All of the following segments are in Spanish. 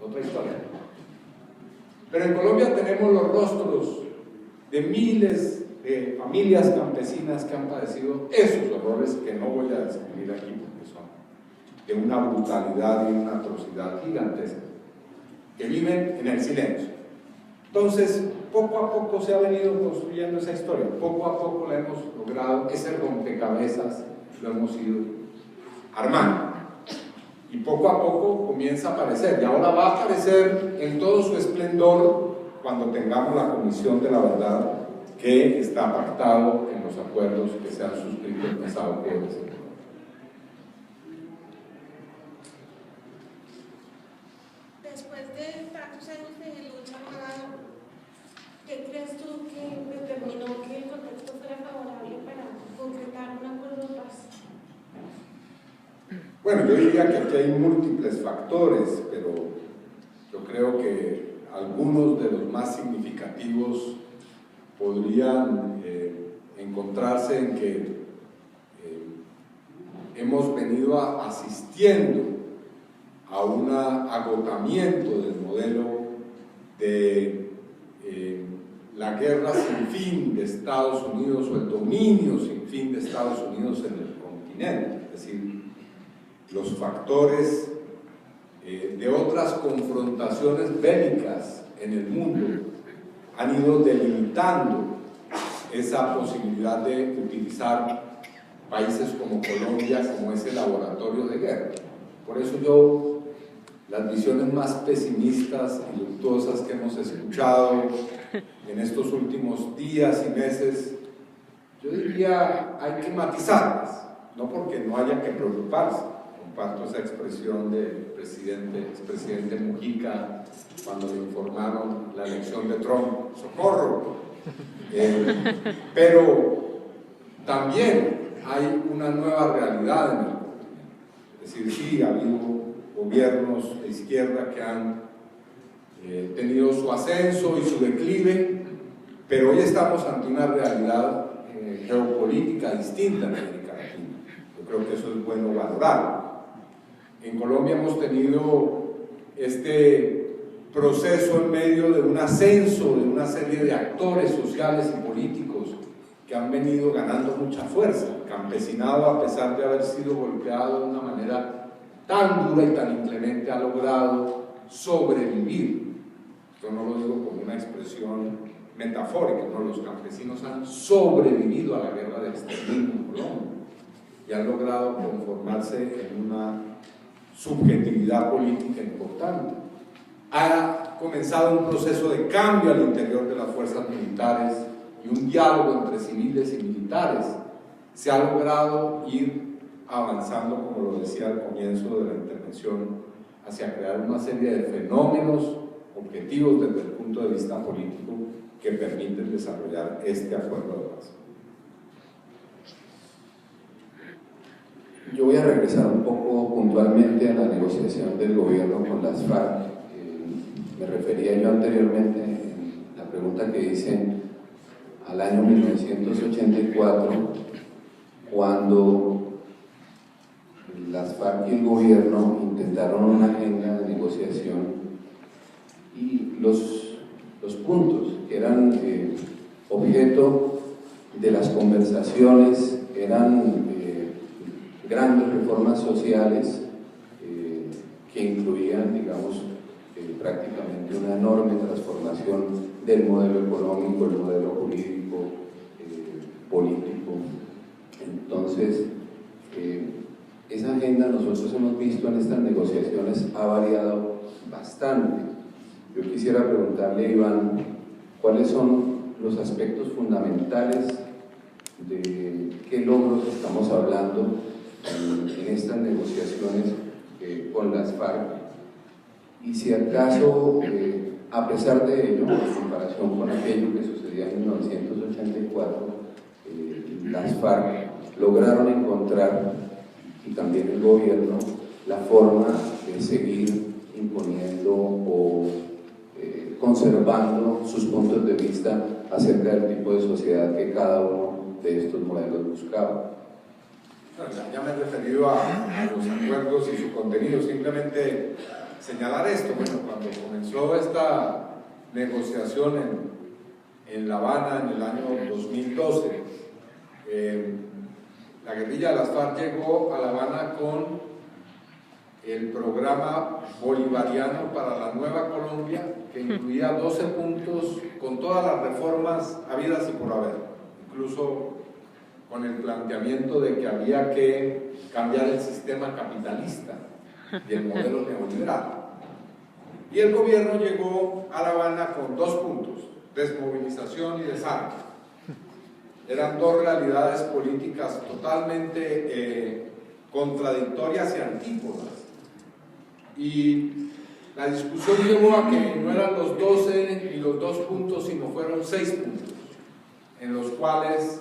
otra historia. Pero en Colombia tenemos los rostros de miles de familias campesinas que han padecido esos horrores que no voy a describir aquí porque son de una brutalidad y una atrocidad gigantesca, que viven en el silencio. Entonces, poco a poco se ha venido construyendo esa historia, poco a poco la hemos logrado, ese rompecabezas lo hemos ido armando. Y poco a poco comienza a aparecer, y ahora va a aparecer en todo su esplendor cuando tengamos la Comisión de la Verdad que está pactado en los acuerdos que se han suscrito el pasado jueves. Después de tantos años de lucha armada, ¿qué crees tú que determinó que el contexto fuera favorable para concretar un acuerdo de paz? Bueno, yo diría que aquí hay múltiples factores, pero yo creo que algunos de los más significativos podrían encontrarse en que hemos venido asistiendo a un agotamiento del modelo de la guerra sin fin de Estados Unidos o el dominio sin fin de Estados Unidos en el continente, es decir, los factores de otras confrontaciones bélicas en el mundo han ido delimitando esa posibilidad de utilizar países como Colombia como ese laboratorio de guerra. Por eso las visiones más pesimistas y luctuosas que hemos escuchado en estos últimos días y meses, yo diría hay que matizarlas, no porque no haya que preocuparse. Comparto esa expresión del expresidente Mujica cuando le informaron la elección de Trump, ¡socorro! Pero también hay una nueva realidad en el continente. Es decir, sí, ha habido gobiernos de izquierda que han tenido su ascenso y su declive, pero hoy estamos ante una realidad geopolítica distinta en América Latina. Yo creo que eso es bueno valorarlo. En Colombia hemos tenido este proceso en medio de un ascenso de una serie de actores sociales y políticos que han venido ganando mucha fuerza. El campesinado, a pesar de haber sido golpeado de una manera tan dura y tan inclemente, ha logrado sobrevivir. Esto no lo digo como una expresión metafórica, no, los campesinos han sobrevivido a la guerra de exterminio en Colombia y han logrado conformarse en una subjetividad política importante. Ha comenzado un proceso de cambio al interior de las fuerzas militares y un diálogo entre civiles y militares. Se ha logrado ir avanzando, como lo decía al comienzo de la intervención, hacia crear una serie de fenómenos objetivos desde el punto de vista político que permiten desarrollar este acuerdo de paz. Yo voy a regresar un poco puntualmente a la negociación del gobierno con las FARC. Me refería yo anteriormente en la pregunta que hice al año 1984, cuando las FARC y el gobierno intentaron una agenda de negociación y los puntos que eran objeto de las conversaciones eran grandes reformas sociales que incluían, digamos, prácticamente una enorme transformación del modelo económico, el modelo jurídico, político. Entonces, esa agenda nosotros hemos visto en estas negociaciones ha variado bastante. Yo quisiera preguntarle a Iván, ¿cuáles son los aspectos fundamentales de qué logros estamos hablando en estas negociaciones con las FARC? Y si acaso, a pesar de ello, en comparación con aquello que sucedía en 1984, las FARC lograron encontrar, y también el gobierno, la forma de seguir imponiendo o conservando sus puntos de vista acerca del tipo de sociedad que cada uno de estos modelos buscaba. Ya me he referido a los acuerdos y su contenido, simplemente señalar esto. Bueno, cuando comenzó esta negociación en La Habana en el año 2012, la guerrilla de las FARC llegó a La Habana con el programa bolivariano para la Nueva Colombia, que incluía 12 puntos con todas las reformas habidas y por haber, incluso con el planteamiento de que había que cambiar el sistema capitalista y el modelo neoliberal. Y el gobierno llegó a La Habana con 2 puntos: desmovilización y desarme. Eran 2 realidades políticas totalmente contradictorias y antípodas. Y la discusión llevó a que no eran los 12 ni los 2 puntos, sino fueron 6 puntos, en los cuales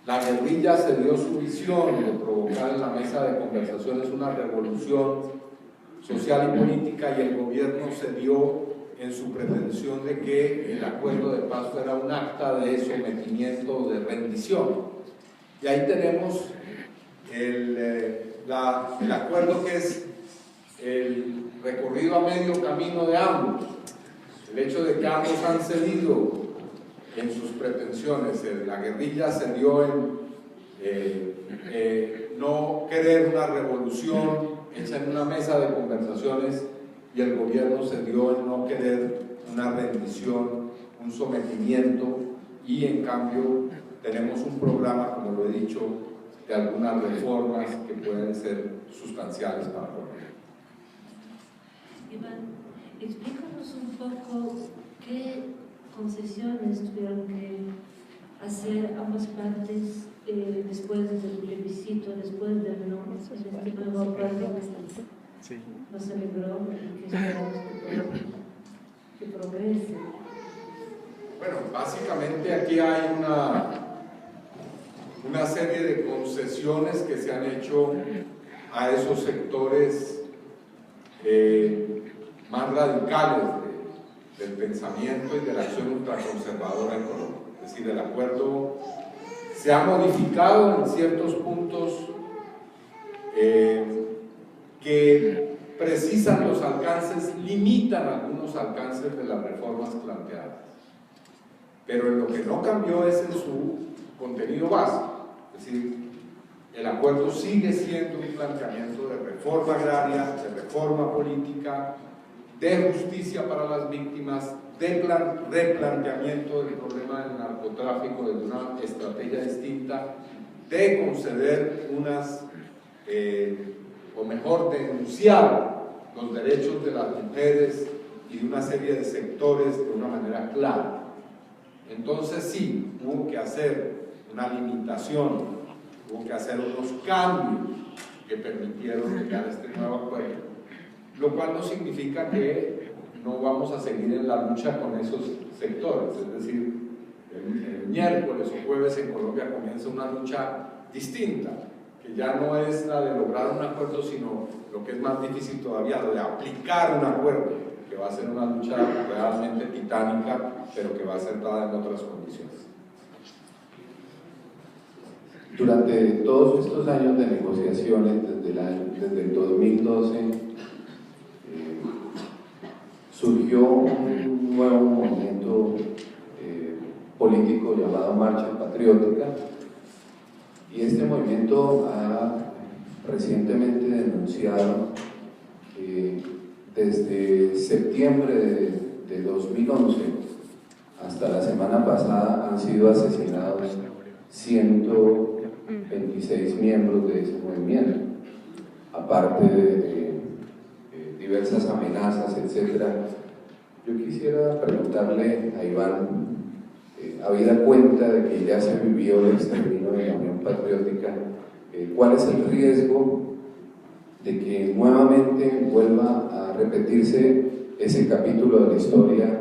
la guerrilla se dio su visión de provocar en la mesa de conversaciones una revolución social y política, y el gobierno se dio en su pretensión de que el acuerdo de paz fuera un acta de sometimiento, de rendición. Y ahí tenemos el acuerdo, que es el recorrido a medio camino de ambos, el hecho de que ambos han cedido en sus pretensiones. La guerrilla se dio en no querer una revolución hecha en una mesa de conversaciones, y el gobierno se dio en no querer una rendición, un sometimiento, y en cambio tenemos un programa, como lo he dicho, de algunas reformas que pueden ser sustanciales para Colombia. Iván, explícanos un poco qué concesiones tuvieron que hacer ambas partes después del plebiscito, después del no, este nuevo acuerdo no se logró, y que esperamos que progrese. Bueno, básicamente aquí hay una serie de concesiones que se han hecho a esos sectores más radicales del pensamiento y de la acción ultraconservadora en Colombia. Es decir, el acuerdo se ha modificado en ciertos puntos que precisan los alcances, limitan algunos alcances de las reformas planteadas, pero en lo que no cambió es en su contenido básico. Es decir, el acuerdo sigue siendo un planteamiento de reforma agraria, de reforma política, de justicia para las víctimas, de replanteamiento del problema del narcotráfico desde una estrategia distinta, de conceder o mejor, denunciar los derechos de las mujeres y de una serie de sectores de una manera clara. Entonces sí, hubo que hacer una limitación, hubo que hacer unos cambios que permitieron llegar a este nuevo acuerdo, lo cual no significa que no vamos a seguir en la lucha con esos sectores. Es decir, el miércoles o jueves en Colombia comienza una lucha distinta, que ya no es la de lograr un acuerdo, sino lo que es más difícil todavía, lo de aplicar un acuerdo, que va a ser una lucha realmente titánica, pero que va a ser dada en otras condiciones. Durante todos estos años de negociaciones, desde el 2012, surgió un nuevo movimiento político llamado Marcha Patriótica, y este movimiento ha recientemente denunciado que desde septiembre de 2011 hasta la semana pasada han sido asesinados 126 miembros de ese movimiento, aparte de diversas amenazas, etc. Yo quisiera preguntarle a Iván, habida cuenta de que ya se vivió el exterminio de la Unión Patriótica, ¿cuál es el riesgo de que nuevamente vuelva a repetirse ese capítulo de la historia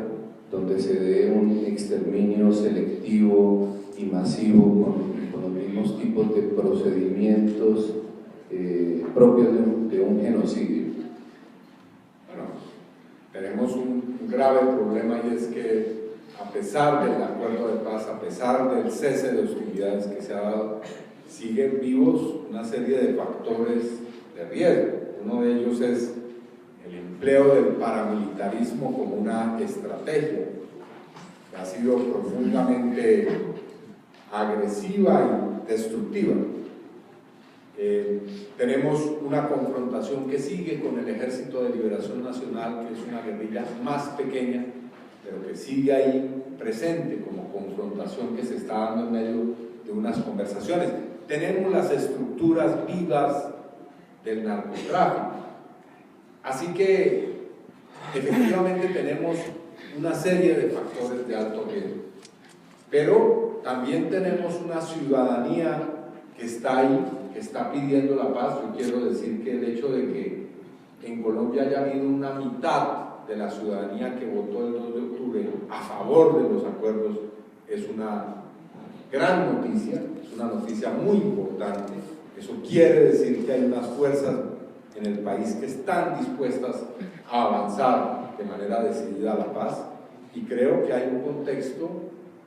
donde se dé un exterminio selectivo y masivo con los mismos tipos de procedimientos propios de un genocidio? Bueno, tenemos un grave problema, y es que a pesar del acuerdo de paz, a pesar del cese de hostilidades que se ha dado, siguen vivos una serie de factores de riesgo. Uno de ellos es el empleo del paramilitarismo como una estrategia que ha sido profundamente agresiva y destructiva. Tenemos una confrontación que sigue con el Ejército de Liberación Nacional, que es una guerrilla más pequeña, pero que sigue ahí presente como confrontación que se está dando en medio de unas conversaciones. Tenemos las estructuras vivas del narcotráfico. Así que efectivamente tenemos una serie de factores de alto riesgo, pero también tenemos una ciudadanía que está ahí, que está pidiendo la paz. Yo quiero decir que el hecho de que en Colombia haya habido una mitad de la ciudadanía que votó el 2 de octubre a favor de los acuerdos es una gran noticia, es una noticia muy importante. Eso quiere decir que hay unas fuerzas en el país que están dispuestas a avanzar de manera decidida a la paz, y creo que hay un contexto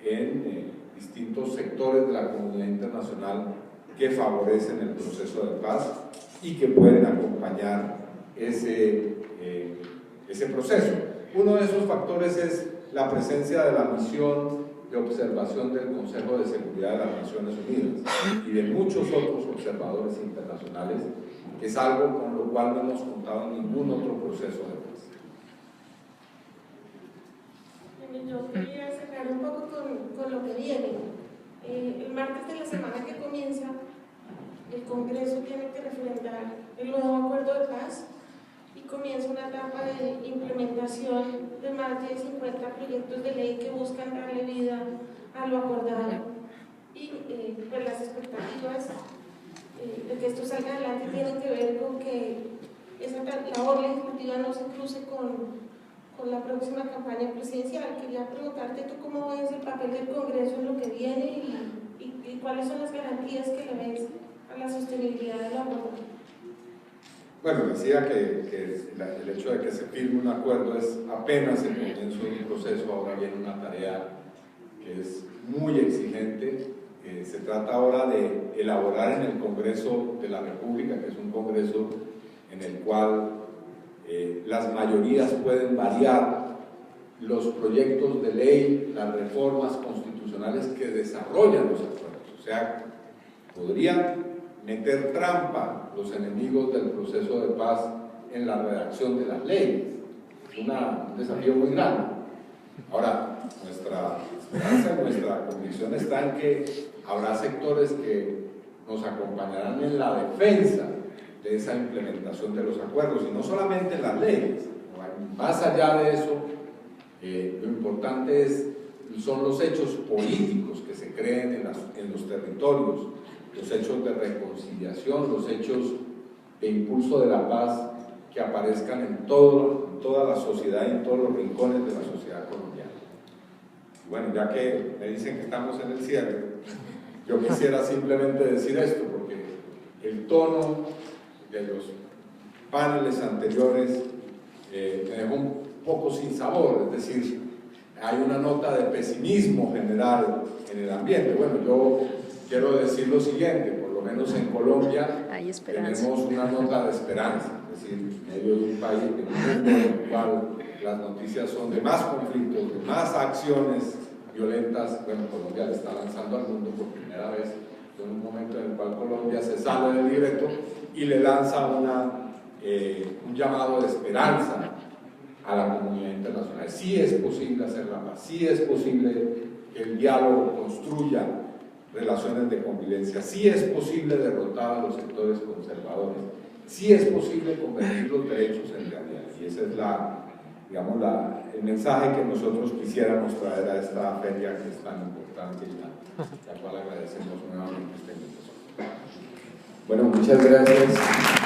en distintos sectores de la comunidad internacional que favorecen el proceso de paz y que pueden acompañar ese proceso. Uno de esos factores es la presencia de la misión de observación del Consejo de Seguridad de las Naciones Unidas y de muchos otros observadores internacionales, que es algo con lo cual no hemos contado en ningún otro proceso de paz. Yo quería cerrar un poco con lo que viene. El martes de la semana que comienza, el Congreso tiene que refrendar el nuevo acuerdo de paz y comienza una etapa de implementación de más de 50 proyectos de ley que buscan darle vida a lo acordado, y pues las expectativas de que esto salga adelante tienen que ver con que esa labor legislativa no se cruce con la próxima campaña presidencial. Quería preguntarte tú cómo ves el papel del Congreso en lo que viene y cuáles son las garantías que le ves a la sostenibilidad de la acuerdo. Bueno, decía que el hecho de que se firme un acuerdo es apenas el comienzo de un proceso. Ahora viene una tarea que es muy exigente. Se trata ahora de elaborar en el Congreso de la República, que es un Congreso en el cual las mayorías pueden variar, los proyectos de ley, las reformas constitucionales que desarrollan los acuerdos. O sea, podrían meter trampa los enemigos del proceso de paz en la redacción de las leyes. Es un desafío muy grande. Ahora, nuestra esperanza y nuestra convicción está en que habrá sectores que nos acompañarán en la defensa de esa implementación de los acuerdos, y no solamente en las leyes. Más allá de eso, lo importante son los hechos políticos que se creen en los territorios, los hechos de reconciliación, los hechos de impulso de la paz que aparezcan en toda la sociedad y en todos los rincones de la sociedad colombiana. Bueno, ya que me dicen que estamos en el cierre, yo quisiera simplemente decir esto, porque el tono de los paneles anteriores me dejó un poco sin sabor, es decir, hay una nota de pesimismo general en el ambiente. Bueno, yo quiero decir lo siguiente: por lo menos en Colombia tenemos una nota de esperanza, es decir, en medio de un país, de un mundo en el cual las noticias son de más conflictos, de más acciones violentas. Bueno, Colombia le está lanzando al mundo por primera vez, en un momento en el cual Colombia se sale del libreto y le lanza un llamado de esperanza a la comunidad internacional. Sí es posible hacer la paz, sí es posible que el diálogo construya relaciones de convivencia, sí es posible derrotar a los sectores conservadores, sí es posible convertir los derechos en realidad. Y ese es el mensaje que nosotros quisiéramos traer a esta feria que es tan importante y la cual agradecemos nuevamente esta invitación. Bueno, muchas gracias.